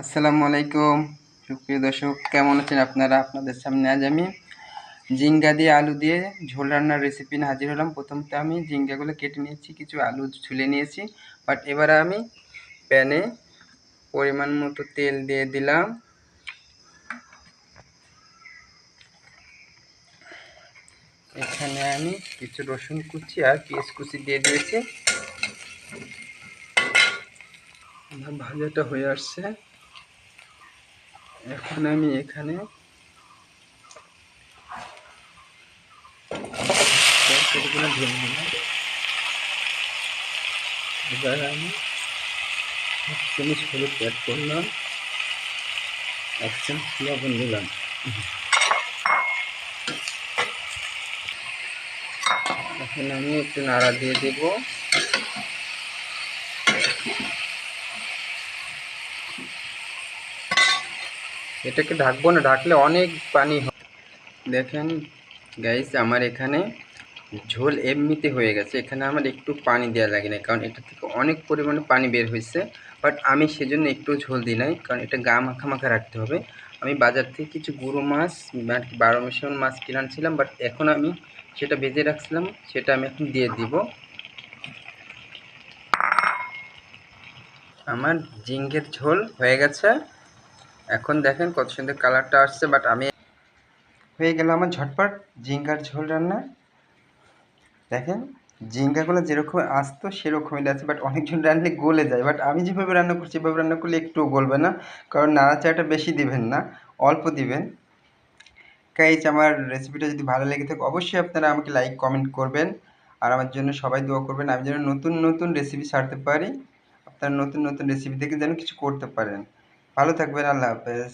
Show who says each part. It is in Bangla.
Speaker 1: আসসালামু আলাইকুম সুপ্রিয় দর্শক, কেমন আছেন আপনারা? আপনাদের সামনে আজ আমি ঝিঙ্গা দিয়ে আলু দিয়ে ঝোল রান্নার রেসিপি নিয়ে হাজির হলাম। প্রথমত আমি ঝিঙ্গাগুলো কেটে নিয়েছি, কিছু আলু ছুলে নিয়েছি। বাট এবার আমি প্যানে পরিমাণ মতো তেল দিয়ে দিলাম। এখানে আমি কিছু রসুন কুচি আর পেঁয়াজ কুচি দিয়ে দিয়েছি। ভাজাটা হয়ে আসছে। এখন আমি এখানে তরকারিগুলো ঢেলে নিলাম। এবার আমি 1 চামচ হলুদ অ্যাড করলাম, 1 চামচ লবণ দিলাম। এখন আমি একটু নাড়া দিয়ে দেব। এটাকে ঢাকবো না, ঢাকলে অনেক পানি হয়। দেখেন গাইস, আমার এখানে ঝোল এমনিতে হয়ে গেছে। এখানে আমার একটু পানি দেওয়া লাগে না, কারণ এটা থেকে অনেক পরিমাণে পানি বের হয়েছে। বাট আমি সেজন্য একটু ঝোল দিই নাই, কারণ এটা গা মাখা মাখা রাখতে হবে। আমি বাজার থেকে কিছু গুঁড়ো মাছ, 12 মিশাল মাছ কিনে আনছিলাম, বাট এখন আমি সেটা ভেজে রাখছিলাম, সেটা আমি এখন দিয়ে দিব। আমার ঝিঙ্গের ঝোল হয়ে গেছে। এখন দেখেন কত সুন্দর কালারটা আসছে। বাট আমি হয়ে গেল আমার ঝটপট ঝিঙ্গার ঝোল রান্না। দেখেন ঝিঙ্গাগুলো যেরকম আসতো সেরকমই আছে, বাট অনেকজন রান্নালে গলে যায়। বাট আমি যেভাবে রান্না করছি এভাবে রান্না করলে একটুও গলবে না, কারণ নাড়াচাড়াটা বেশি দিবেন না, অল্প দিবেন। গাইস, আমার রেসিপিটা যদি ভালো লেগে থাকে অবশ্যই আপনারা আমাকে লাইক কমেন্ট করবেন, আর আমার জন্য সবাই দোয়া করবেন, আমি যেন নতুন নতুন রেসিপি ছাড়তে পারি। আপনারা নতুন নতুন রেসিপি দেখে যেন কিছু করতে পারেন। ভালো থাকবেন, আল্লাহ হাফেজ।